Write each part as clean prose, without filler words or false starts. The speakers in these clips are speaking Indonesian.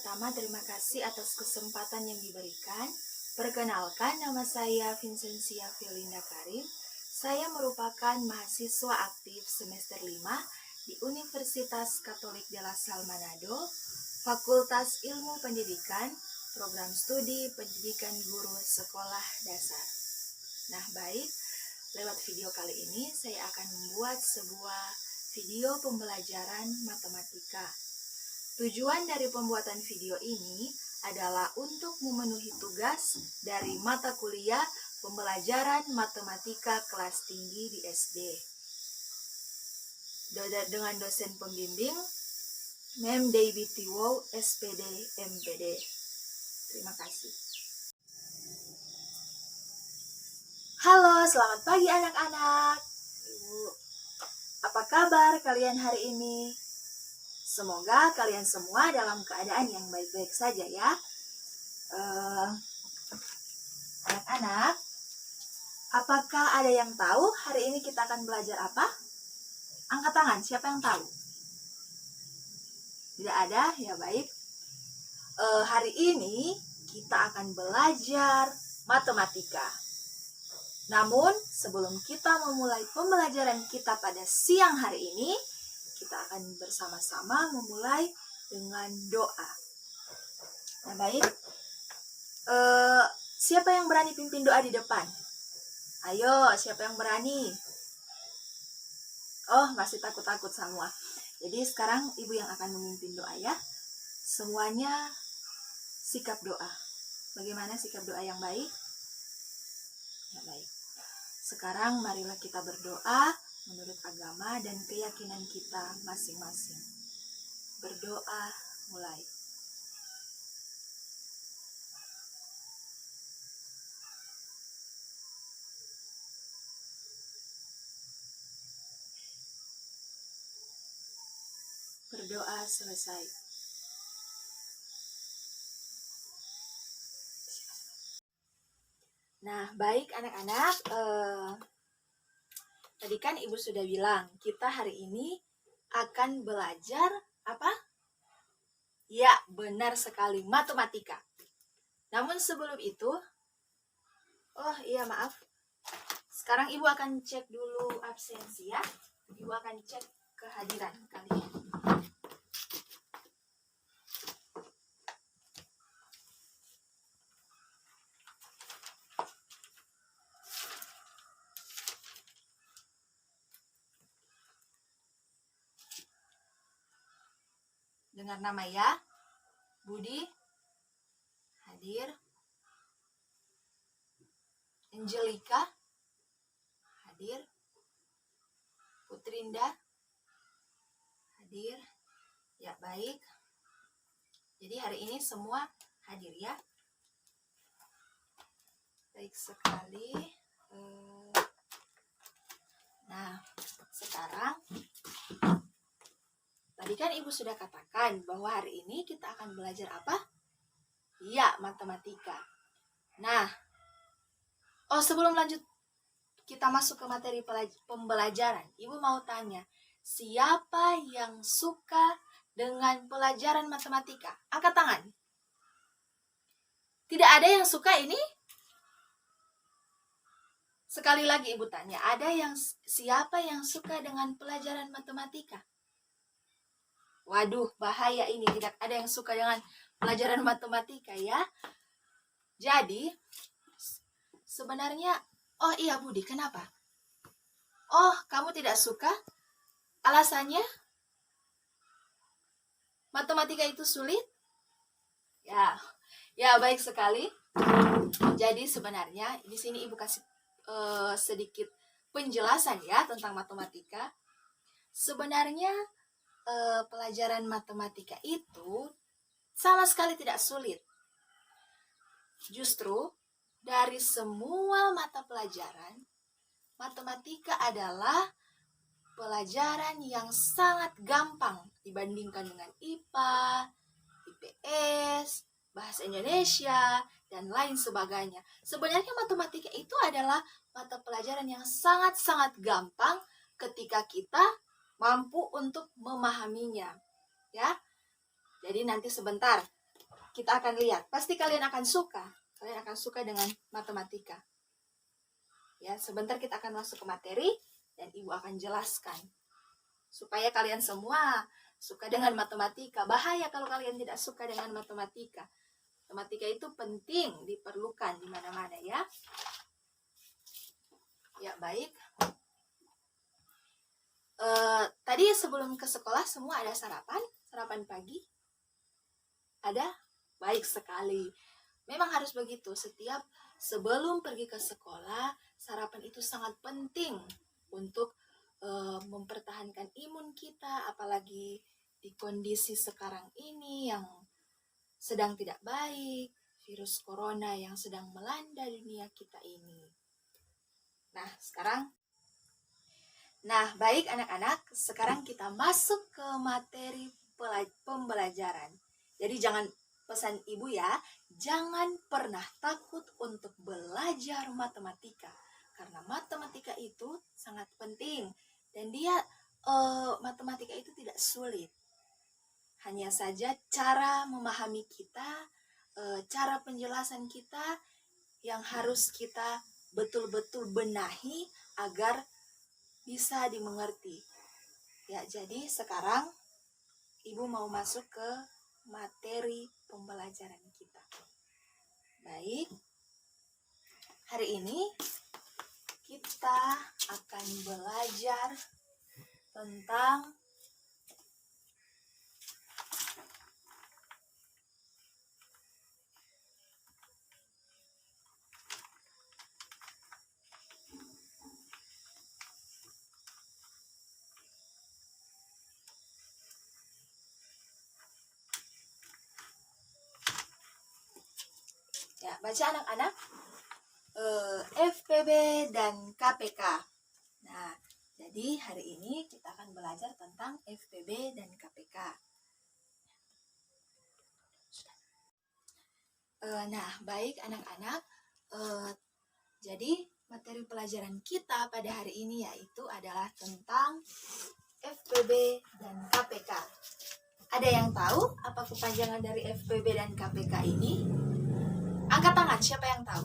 Pertama-tama terima kasih atas kesempatan yang diberikan. Perkenalkan, nama saya Vincentia Felinda Karim. Saya merupakan mahasiswa aktif semester 5 di Universitas Katolik de la Salle Manado, Fakultas Ilmu Pendidikan, Program Studi Pendidikan Guru Sekolah Dasar. Nah, baik, lewat video kali ini saya akan membuat sebuah video pembelajaran matematika. Tujuan dari pembuatan video ini adalah untuk memenuhi tugas dari mata kuliah pembelajaran matematika kelas tinggi di SD. Dengan dosen pembimbing Mem Dewi Tiwo, SPD, MPD. Terima kasih. Halo, selamat pagi anak-anak. Ibu, apa kabar kalian hari ini? Semoga kalian semua dalam keadaan yang baik-baik saja ya. Anak-anak, apakah ada yang tahu hari ini kita akan belajar apa? Angkat tangan, siapa yang tahu? Tidak ada? Ya baik. Hari ini kita akan belajar matematika. Namun, sebelum kita memulai pembelajaran kita pada siang hari ini, kita akan bersama-sama memulai dengan doa. Nah, baik. Siapa yang berani pimpin doa di depan? Ayo, siapa yang berani? Oh, masih takut-takut semua. Jadi sekarang ibu yang akan memimpin doa ya. Semuanya sikap doa. Bagaimana sikap doa yang baik? Ya, baik. Sekarang marilah kita berdoa menurut agama dan keyakinan kita masing-masing. Berdoa mulai. Berdoa selesai. Nah, baik anak-anak. Tadi kan ibu sudah bilang, kita hari ini akan belajar apa? Ya, benar sekali, matematika. Namun sebelum itu, oh iya maaf, sekarang ibu akan cek dulu absensi ya. Ibu akan cek kehadiran kalian. Dengar nama ya. Budi hadir. Angelika hadir. Putrinda hadir. Ya, baik. Jadi hari ini semua hadir ya. Baik sekali. Nah, sekarang tadi kan ibu sudah katakan bahwa hari ini kita akan belajar apa? Ya, matematika. Nah, sebelum lanjut kita masuk ke materi pembelajaran, ibu mau tanya, siapa yang suka dengan pelajaran matematika? Angkat tangan. Tidak ada yang suka ini? Sekali lagi ibu tanya, siapa yang suka dengan pelajaran matematika? Waduh, bahaya ini, tidak ada yang suka dengan pelajaran matematika ya. Jadi, sebenarnya, oh iya Budi, kenapa? Oh, kamu tidak suka? Alasannya? Matematika itu sulit? Ya baik sekali. Jadi sebenarnya di sini ibu kasih sedikit penjelasan ya tentang matematika. Sebenarnya pelajaran matematika itu sama sekali tidak sulit. Justru dari semua mata pelajaran, matematika adalah pelajaran yang sangat gampang dibandingkan dengan IPA, IPS, Bahasa Indonesia, dan lain sebagainya. Sebenarnya matematika itu adalah mata pelajaran yang sangat-sangat gampang ketika kita mampu untuk memahaminya. Ya. Jadi nanti sebentar kita akan lihat. Pasti kalian akan suka. Kalian akan suka dengan matematika. Ya, sebentar kita akan masuk ke materi dan Ibu akan jelaskan. Supaya kalian semua suka dengan matematika. Bahaya kalau kalian tidak suka dengan matematika. Matematika itu penting, diperlukan di mana-mana ya. Ya, baik. Tadi sebelum ke sekolah semua ada sarapan? Sarapan pagi? Ada? Baik sekali. Memang harus begitu. Sebelum pergi ke sekolah, sarapan itu sangat penting untuk mempertahankan imun kita, apalagi di kondisi sekarang ini yang sedang tidak baik, virus corona yang sedang melanda dunia kita ini. Nah, baik anak-anak, sekarang kita masuk ke materi pembelajaran. Jadi jangan, pesan Ibu ya, jangan pernah takut untuk belajar matematika. Karena matematika itu sangat penting. Dan matematika itu tidak sulit. Hanya saja cara memahami kita, cara penjelasan kita yang harus kita betul-betul benahi agar bisa dimengerti. Ya, jadi sekarang Ibu mau masuk ke materi pembelajaran kita. Baik. Hari ini kita akan belajar tentang ya, baca anak-anak, FPB dan KPK. Nah, jadi hari ini kita akan belajar tentang FPB dan KPK. Nah, baik anak-anak, jadi materi pelajaran kita pada hari ini yaitu adalah tentang FPB dan KPK. Ada yang tahu apa kepanjangan dari FPB dan KPK ini? Angkat tangan, siapa yang tahu?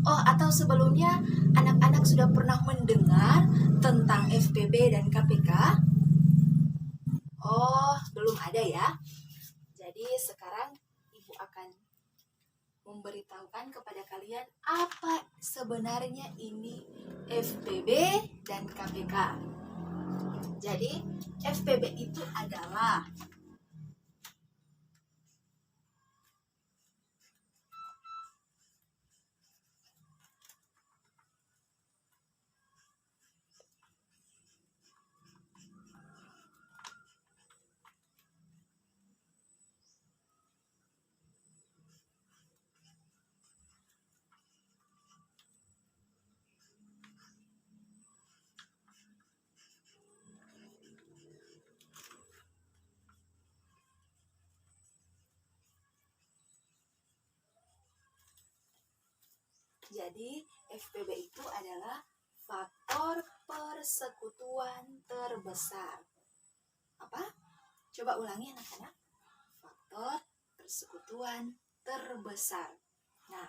Oh, atau sebelumnya anak-anak sudah pernah mendengar tentang FPB dan KPK? Oh, belum ada ya. Jadi sekarang Ibu akan memberitahukan kepada kalian apa sebenarnya ini FPB dan KPK. Jadi FPB itu adalah FPB itu adalah faktor persekutuan terbesar. Apa? Coba ulangi anak-anak. Faktor persekutuan terbesar. Nah,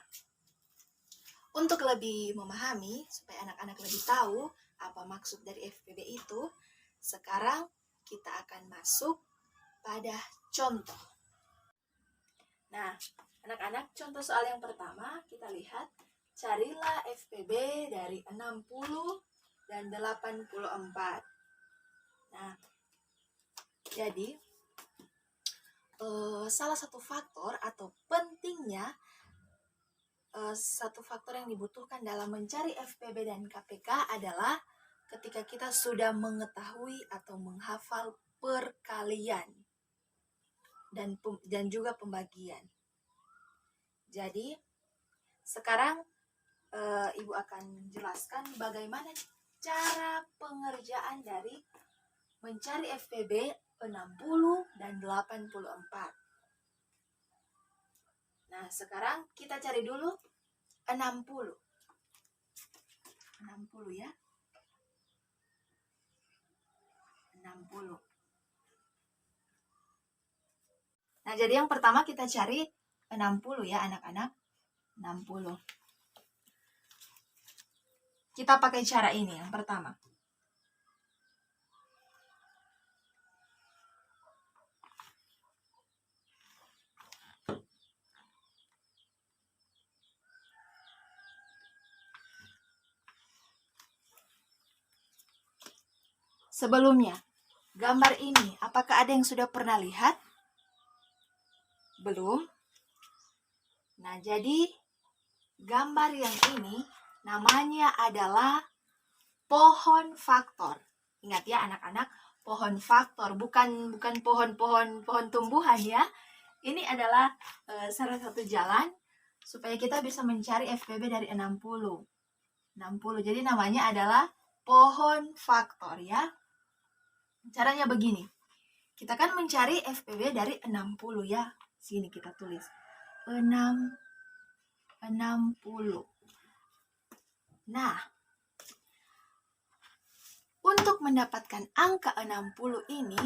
untuk lebih memahami, supaya anak-anak lebih tahu apa maksud dari FPB itu, sekarang kita akan masuk pada contoh. Nah, anak-anak, contoh soal yang pertama kita lihat. Carilah FPB dari 60 dan 84. Nah, jadi salah satu faktor atau pentingnya satu faktor yang dibutuhkan dalam mencari FPB dan KPK adalah ketika kita sudah mengetahui atau menghafal perkalian dan juga pembagian. Jadi sekarang Ibu akan jelaskan bagaimana cara pengerjaan dari mencari FPB 60 dan 84. Nah, sekarang kita cari dulu 60. 60 ya. 60. Nah, jadi yang pertama kita cari 60 ya anak-anak. 60. Kita pakai cara ini yang pertama. Sebelumnya, gambar ini, apakah ada yang sudah pernah lihat? Belum? Nah, jadi gambar yang ini namanya adalah pohon faktor. Ingat ya anak-anak, pohon faktor, bukan pohon tumbuhan ya. Ini adalah salah satu jalan supaya kita bisa mencari FPB dari 60. Jadi namanya adalah pohon faktor ya. Caranya begini. Kita kan mencari FPB dari 60 ya. Sini kita tulis. 60. Nah, untuk mendapatkan angka 60 ini,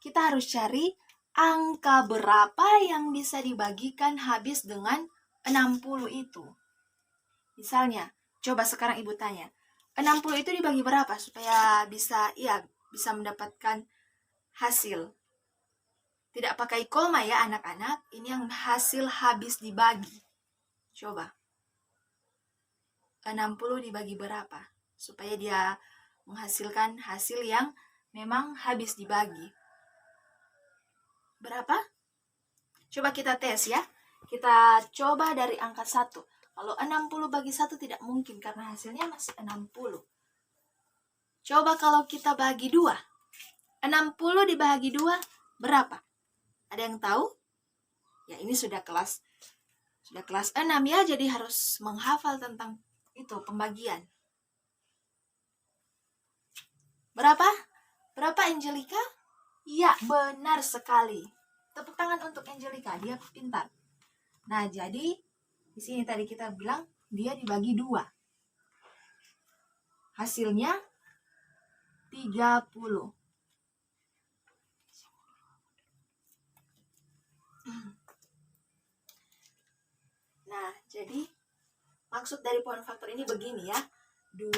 kita harus cari angka berapa yang bisa dibagikan habis dengan 60 itu. Misalnya, coba sekarang ibu tanya, 60 itu dibagi berapa supaya bisa mendapatkan hasil. Tidak pakai koma ya anak-anak, ini yang hasil habis dibagi. Coba. 60 dibagi berapa? Supaya dia menghasilkan hasil yang memang habis dibagi. Berapa? Coba kita tes ya. Kita coba dari angka 1. Kalau 60 bagi 1 tidak mungkin karena hasilnya masih 60. Coba kalau kita bagi 2. 60 dibagi 2 berapa? Ada yang tahu? Ya ini sudah kelas 6 ya, jadi harus menghafal tentang itu pembagian. Berapa? Berapa Angelica? Ya, benar sekali. Tepuk tangan untuk Angelica, dia pintar. Nah, jadi di sini tadi kita bilang dia dibagi 2. Hasilnya 30. Nah, jadi maksud dari pohon faktor ini begini ya. 2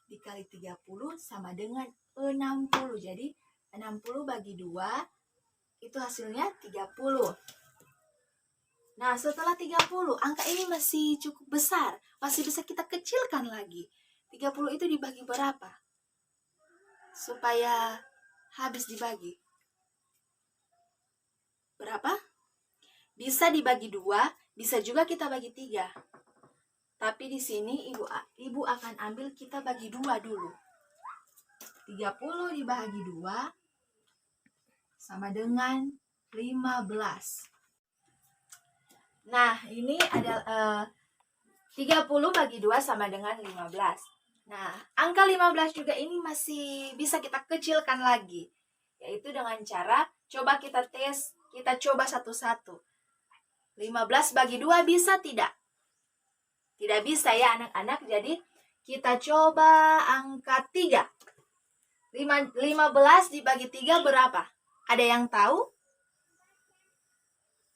dikali 30 sama dengan 60. Jadi 60 bagi 2 itu hasilnya 30. Nah, setelah 30, angka ini masih cukup besar. Masih bisa kita kecilkan lagi. 30 itu dibagi berapa? Supaya habis dibagi. Berapa? Bisa dibagi 2, bisa juga kita bagi 3. Tapi di sini ibu akan ambil kita bagi 2 dulu. 30 dibagi 2 sama dengan 15. Nah, ini adalah 30 bagi 2 sama dengan 15. Nah, angka 15 juga ini masih bisa kita kecilkan lagi. Yaitu dengan cara, coba kita tes, kita coba satu-satu. 15 bagi 2 bisa tidak? Tidak bisa ya anak-anak, jadi kita coba angka 3. 15 dibagi 3 berapa? Ada yang tahu?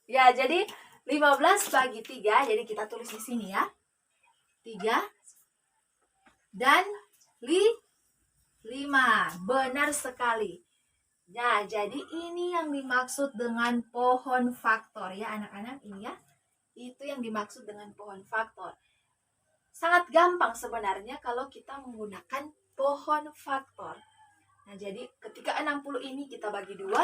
Ya, jadi 15 bagi 3, jadi kita tulis di sini ya. 3 dan 5. Benar sekali. Nah, jadi ini yang dimaksud dengan pohon faktor ya anak-anak, ini ya. Itu yang dimaksud dengan pohon faktor. Sangat gampang sebenarnya kalau kita menggunakan pohon faktor. Nah, jadi ketika 60 ini kita bagi 2,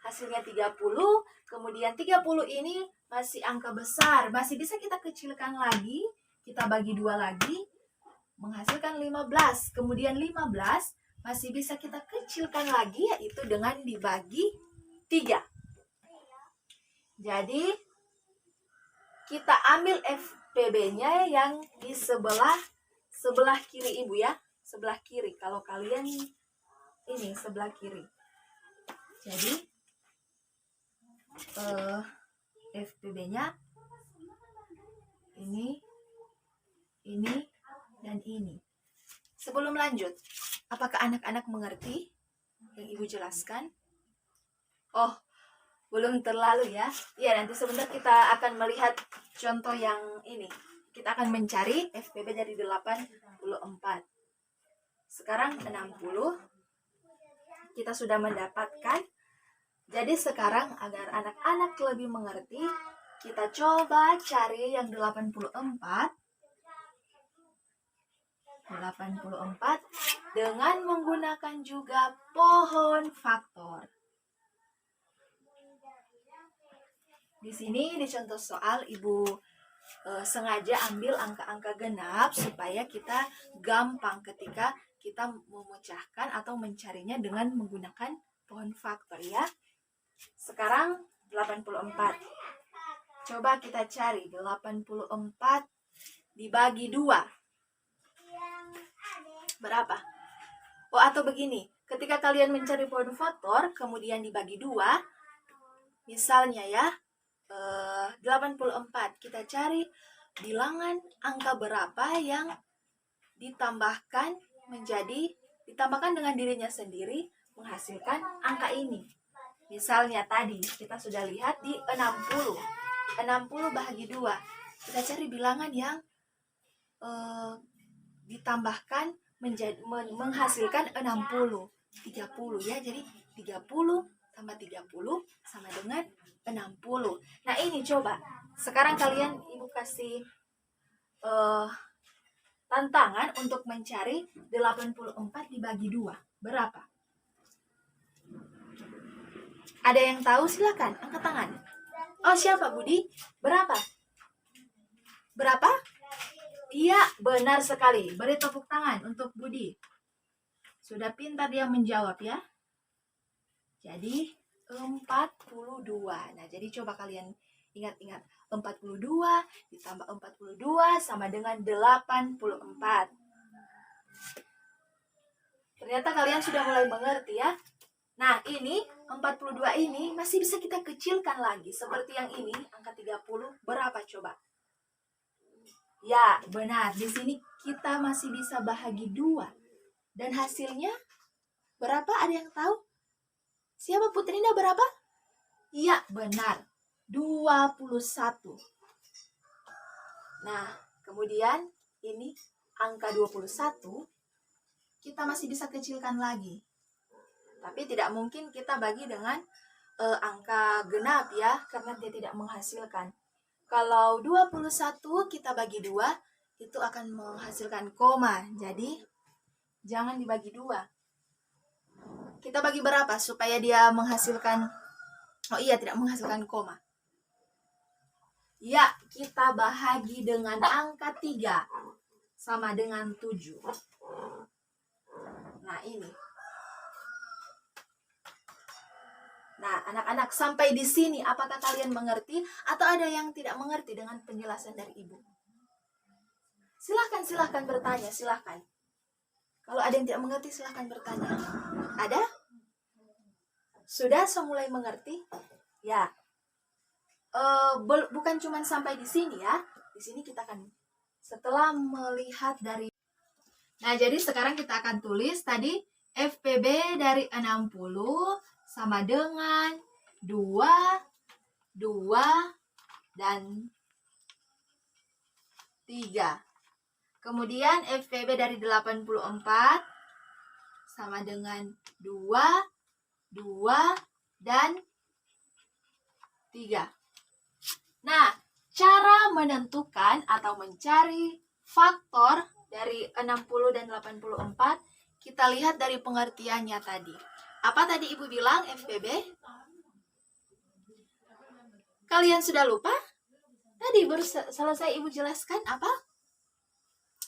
hasilnya 30. Kemudian 30 ini masih angka besar. Masih bisa kita kecilkan lagi. Kita bagi 2 lagi. Menghasilkan 15. Kemudian 15 masih bisa kita kecilkan lagi, yaitu dengan dibagi 3. Jadi, kita ambil FPB-nya yang di sebelah kiri ibu ya. Sebelah kiri. Kalau kalian ini sebelah kiri. Jadi FPB-nya ini dan ini. Sebelum lanjut, apakah anak-anak mengerti yang ibu jelaskan? Oh, Belum terlalu ya. Ya, nanti sebentar kita akan melihat contoh yang ini. Kita akan mencari FPB dari 84. Sekarang 60. Kita sudah mendapatkan. Jadi sekarang agar anak-anak lebih mengerti, kita coba cari yang 84 dengan menggunakan juga pohon faktor. Di sini di contoh soal Ibu sengaja ambil angka-angka genap supaya kita gampang ketika kita memecahkan atau mencarinya dengan menggunakan pohon faktor ya. Sekarang 84. Coba kita cari 84 dibagi 2. Berapa? Oh, atau begini, ketika kalian mencari pohon faktor kemudian dibagi 2, misalnya ya 84, kita cari bilangan angka berapa yang ditambahkan dengan dirinya sendiri menghasilkan angka ini. Misalnya tadi kita sudah lihat di 60 bahagi 2. Kita cari bilangan yang ditambahkan menghasilkan 60 ya. Jadi 30 tambah 30 sama dengan 60. Nah, ini coba. Sekarang kalian Ibu kasih tantangan untuk mencari 84 dibagi 2. Berapa? Ada yang tahu? Silakan angkat tangan. Oh, siapa? Budi? Berapa? Berapa? Iya, benar sekali. Beri tepuk tangan untuk Budi. Sudah pintar dia menjawab ya. Jadi 42. Nah, jadi coba kalian ingat-ingat. 42 ditambah 42 sama dengan 84. Ternyata kalian sudah mulai mengerti ya. Nah, ini 42 ini masih bisa kita kecilkan lagi. Seperti yang ini, angka 30, berapa coba? Ya, benar. Di sini kita masih bisa bahagi 2. Dan hasilnya berapa? Ada yang tahu? Siapa, Putrinda, berapa? Iya, benar. 21. Nah, kemudian ini angka 21 kita masih bisa kecilkan lagi. Tapi tidak mungkin kita bagi dengan angka genap ya, karena dia tidak menghasilkan. Kalau 21 kita bagi 2, itu akan menghasilkan koma. Jadi, jangan dibagi 2. Kita bagi berapa supaya dia menghasilkan, tidak menghasilkan koma. Ya, kita bahagi dengan angka 3. Sama dengan 7. Nah, ini. Nah, anak-anak, sampai di sini apakah kalian mengerti atau ada yang tidak mengerti dengan penjelasan dari Ibu? Silahkan bertanya, silahkan. Kalau ada yang tidak mengerti, silahkan bertanya. Ada? Sudah mulai mengerti? Ya. Bukan cuma sampai di sini ya. Di sini kita akan setelah melihat dari. Nah, jadi sekarang kita akan tulis tadi FPB dari 60 sama dengan 2, dan 3. Kemudian FPB dari 84 sama dengan 2, dan 3. Nah, cara menentukan atau mencari faktor dari 60 dan 84, kita lihat dari pengertiannya tadi. Apa tadi Ibu bilang FPB? Kalian sudah lupa? Tadi baru selesai Ibu jelaskan apa?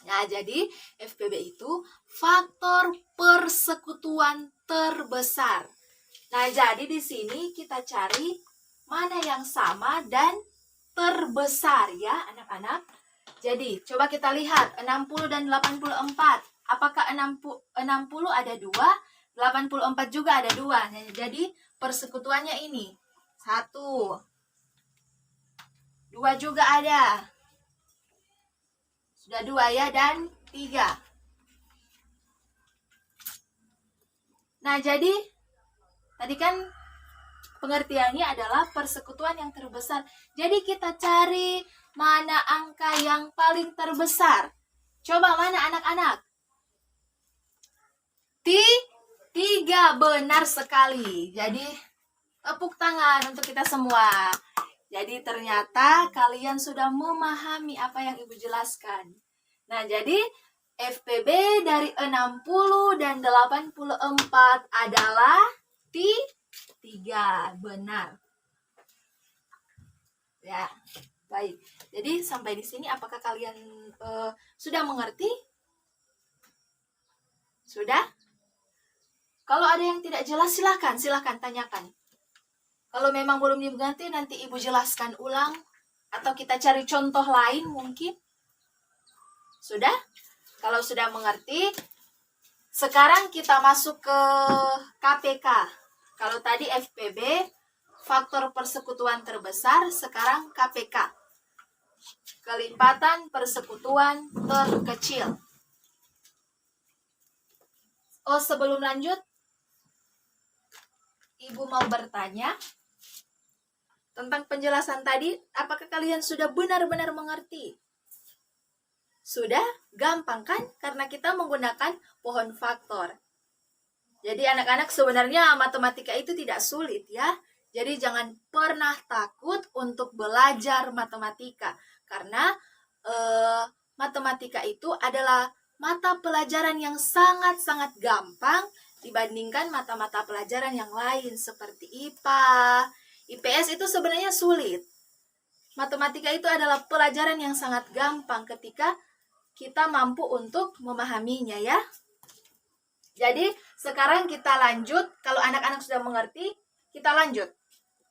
Nah, jadi FPB itu faktor persekutuan terbesar. Nah, jadi di sini kita cari mana yang sama dan terbesar ya, anak-anak. Jadi, coba kita lihat 60 dan 84. Apakah 60 ada 2? 84 juga ada 2. Nah, jadi persekutuannya ini 1, 2 juga ada. Sudah 2 ya, dan 3. Nah, jadi tadi kan Pengertiannya adalah persekutuan yang terbesar. Jadi kita cari mana angka yang paling terbesar. Coba mana anak-anak? 3, benar sekali. Jadi tepuk tangan untuk kita semua. Jadi ternyata kalian sudah memahami apa yang Ibu jelaskan. Nah, jadi FPB dari 60 dan 84 adalah 3. Benar. Ya, baik. Jadi sampai di sini apakah kalian sudah mengerti? Sudah? Kalau ada yang tidak jelas silahkan tanyakan. Kalau memang belum dimengerti nanti Ibu jelaskan ulang atau kita cari contoh lain mungkin. Sudah? Kalau sudah mengerti, sekarang kita masuk ke KPK. Kalau tadi FPB, faktor persekutuan terbesar, sekarang KPK. Kelipatan persekutuan terkecil. Oh, sebelum lanjut, Ibu mau bertanya tentang penjelasan tadi, apakah kalian sudah benar-benar mengerti? Sudah? Gampang kan? Karena kita menggunakan pohon faktor. Jadi anak-anak sebenarnya matematika itu tidak sulit ya. Jadi jangan pernah takut untuk belajar matematika. Karena matematika itu adalah mata pelajaran yang sangat-sangat gampang dibandingkan mata-mata pelajaran yang lain seperti IPA, IPS itu sebenarnya sulit. Matematika itu adalah pelajaran yang sangat gampang ketika kita mampu untuk memahaminya ya. Jadi sekarang kita lanjut, kalau anak-anak sudah mengerti, kita lanjut.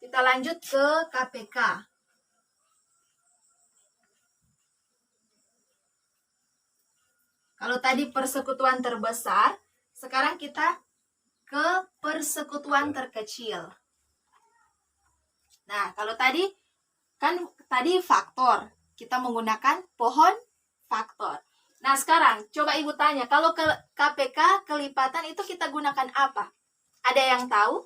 Kita lanjut ke KPK. Kalau tadi persekutuan terbesar, sekarang kita ke persekutuan terkecil. Nah, kalau tadi faktor, kita menggunakan pohon faktor. Nah, sekarang coba Ibu tanya, kalau ke KPK kelipatan itu kita gunakan apa? Ada yang tahu?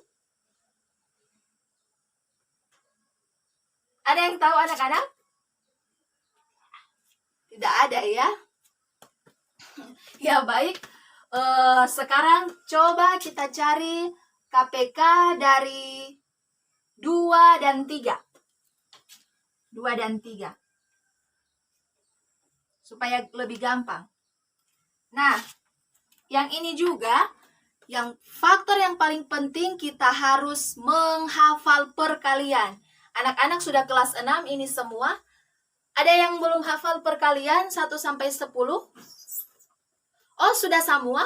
Ada yang tahu anak-anak? Tidak ada ya? Ya baik, sekarang coba kita cari KPK dari 2 dan 3. 2 dan 3. Supaya lebih gampang. Nah, yang ini juga, yang faktor yang paling penting kita harus menghafal perkalian. Anak-anak sudah kelas 6 ini semua. Ada yang belum hafal perkalian 1 sampai 10? Oh, sudah semua?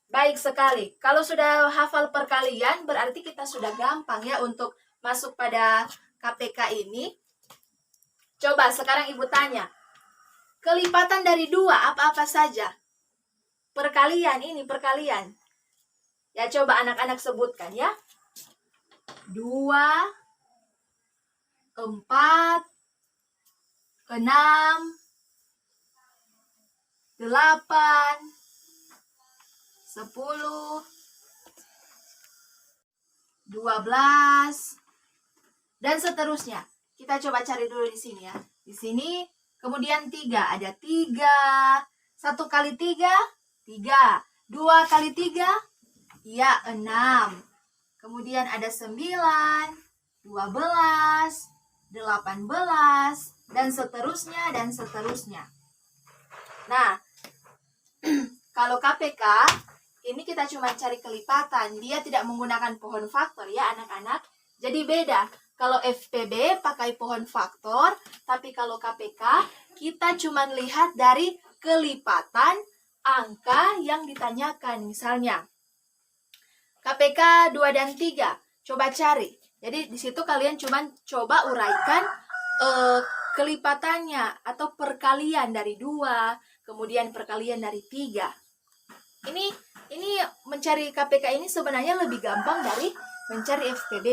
Baik sekali. Kalau sudah hafal perkalian, berarti kita sudah gampang ya untuk masuk pada KPK ini. Coba sekarang Ibu tanya. Kelipatan dari 2 apa-apa saja? Perkalian ini, perkalian. Ya, coba anak-anak sebutkan ya. 2, 4, 6, 8, 10, 12, dan seterusnya. Kita coba cari dulu di sini ya. Di sini, kemudian 3. Ada 3. 1 kali 3, 3. 2 kali 3, ya 6. Kemudian ada 9, 12, 18, dan seterusnya, dan seterusnya. Nah, kalau KPK, ini kita cuma cari kelipatan. Dia tidak menggunakan pohon faktor ya anak-anak. Jadi beda. Kalau FPB pakai pohon faktor, tapi kalau KPK kita cuma lihat dari kelipatan angka yang ditanyakan. Misalnya, KPK 2 dan 3. Coba cari. Jadi di situ kalian cuma coba uraikan kelipatannya atau perkalian dari 2, kemudian perkalian dari 3. Ini mencari KPK ini sebenarnya lebih gampang dari mencari FPB.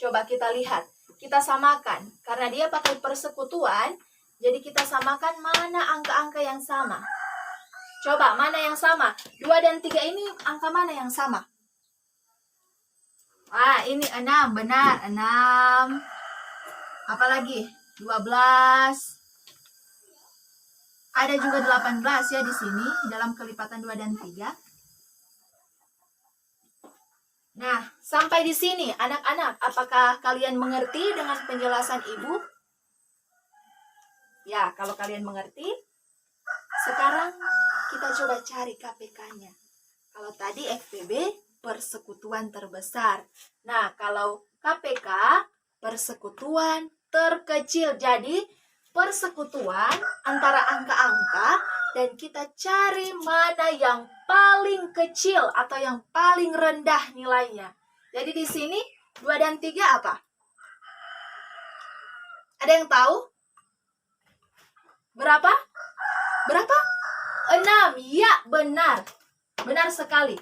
Coba kita lihat, kita samakan. Karena dia pakai persekutuan, jadi kita samakan mana angka-angka yang sama. Coba, mana yang sama? 2 dan 3 ini angka mana yang sama? ini 6, benar. 6. Apalagi? 12. Ada juga 18 ya di sini dalam kelipatan 2 dan 3. Nah, sampai di sini anak-anak, apakah kalian mengerti dengan penjelasan Ibu? Ya, kalau kalian mengerti, sekarang kita coba cari KPK-nya. Kalau tadi FPB persekutuan terbesar. Nah, kalau KPK persekutuan terkecil. Jadi, persekutuan antara angka-angka dan kita cari mana yang paling kecil atau yang paling rendah nilainya. Jadi di sini 2 dan 3 apa? Ada yang tahu? Berapa? Berapa? 6. Ya, benar. Benar sekali.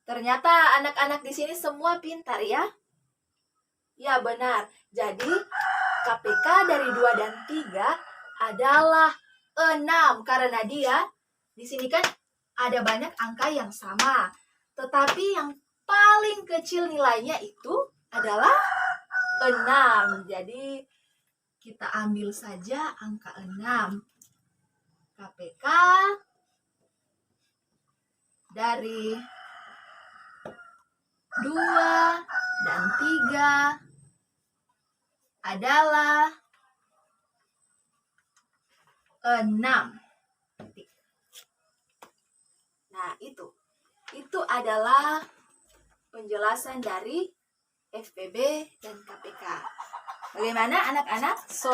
Ternyata anak-anak di sini semua pintar ya. Ya, benar. Jadi KPK dari 2 dan 3 adalah 6 karena dia di sini kan ada banyak angka yang sama. Tetapi yang paling kecil nilainya itu adalah 6. Jadi kita ambil saja angka 6. KPK dari 2 dan 3 adalah 6. Nah, itu adalah penjelasan dari FPB dan KPK. Bagaimana anak-anak? So,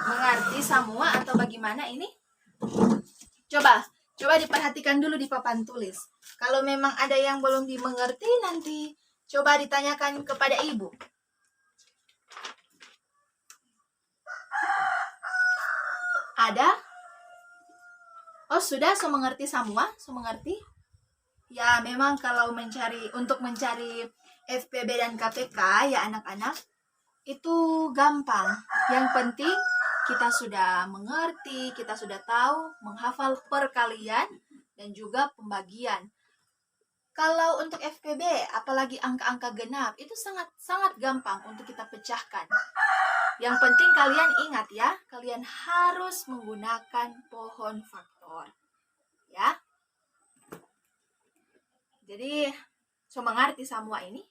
mengerti semua atau bagaimana ini? Coba diperhatikan dulu di papan tulis. Kalau memang ada yang belum dimengerti, nanti coba ditanyakan kepada Ibu. Ada? Oh, sudah, so mengerti semua? So mengerti? Ya, memang kalau untuk mencari FPB dan KPK ya anak-anak, itu gampang. Yang penting kita sudah mengerti, kita sudah tahu, menghafal perkalian dan juga pembagian. Kalau untuk FPB, apalagi angka-angka genap, itu sangat gampang untuk kita pecahkan. Yang penting kalian ingat ya, kalian harus menggunakan pohon faktor. Ya. Jadi, so mengerti semua ini?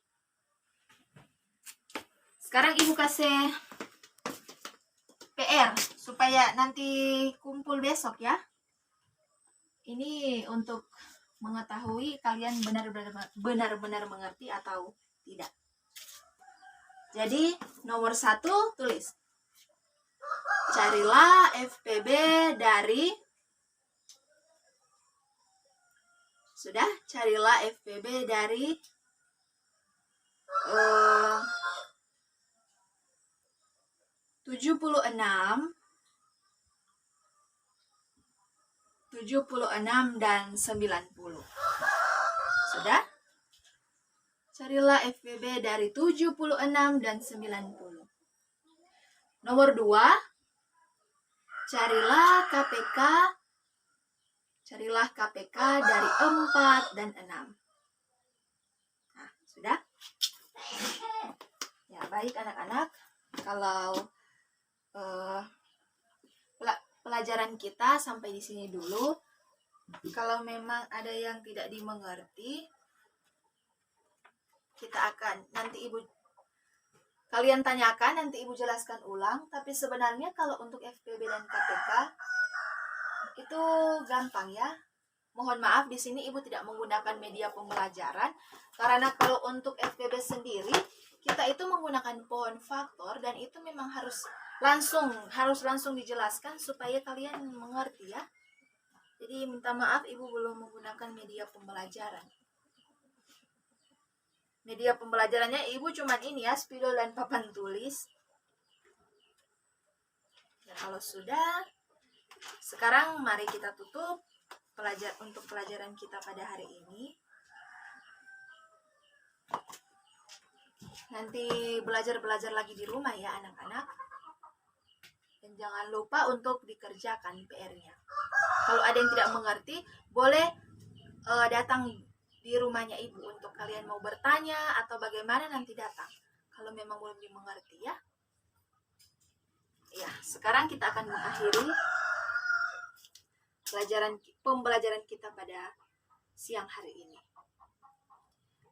Sekarang Ibu kasih PR supaya nanti kumpul besok ya. Ini untuk mengetahui kalian benar-benar mengerti atau tidak. Jadi nomor 1 tulis. Carilah FPB dari, sudah, carilah FPB dari 76 dan 90. Sudah? Carilah FPB dari 76 dan 90. Nomor 2, carilah KPK dari 4 dan 6. Nah, sudah? Ya, baik anak-anak. Kalau pelajaran kita sampai di sini dulu. Kalau memang ada yang tidak dimengerti, kita akan kalian tanyakan, nanti Ibu jelaskan ulang. Tapi sebenarnya kalau untuk FPB dan KPK itu gampang ya. Mohon maaf di sini Ibu tidak menggunakan media pembelajaran karena kalau untuk FPB sendiri kita itu menggunakan pohon faktor dan itu memang harus langsung dijelaskan supaya kalian mengerti ya. Jadi minta maaf Ibu belum menggunakan media pembelajaran. Media pembelajarannya Ibu cuman ini ya, spidol dan papan tulis. Dan kalau sudah, sekarang mari kita tutup untuk pelajaran kita pada hari ini. Nanti belajar lagi di rumah ya anak-anak. Dan jangan lupa untuk dikerjakan PR-nya. Kalau ada yang tidak mengerti, boleh datang di rumahnya Ibu untuk kalian mau bertanya atau bagaimana nanti datang. Kalau memang belum dimengerti ya. Ya, sekarang kita akan mengakhiri pembelajaran kita pada siang hari ini.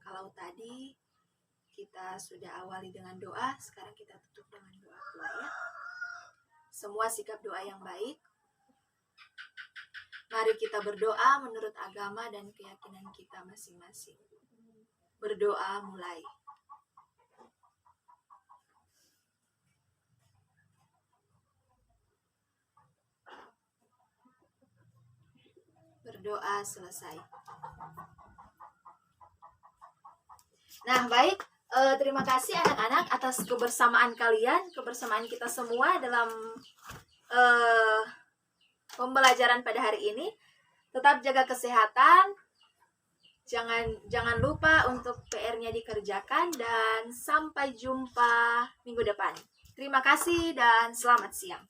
Kalau tadi kita sudah awali dengan doa, sekarang kita tutup dengan doa pula ya. Semua sikap doa yang baik. Mari kita berdoa menurut agama dan keyakinan kita masing-masing. Berdoa mulai. Berdoa selesai. Nah, baik. Terima kasih anak-anak atas kebersamaan kalian, kebersamaan kita semua dalam pembelajaran pada hari ini. Tetap jaga kesehatan. Jangan lupa untuk PR-nya dikerjakan dan sampai jumpa minggu depan. Terima kasih dan selamat siang.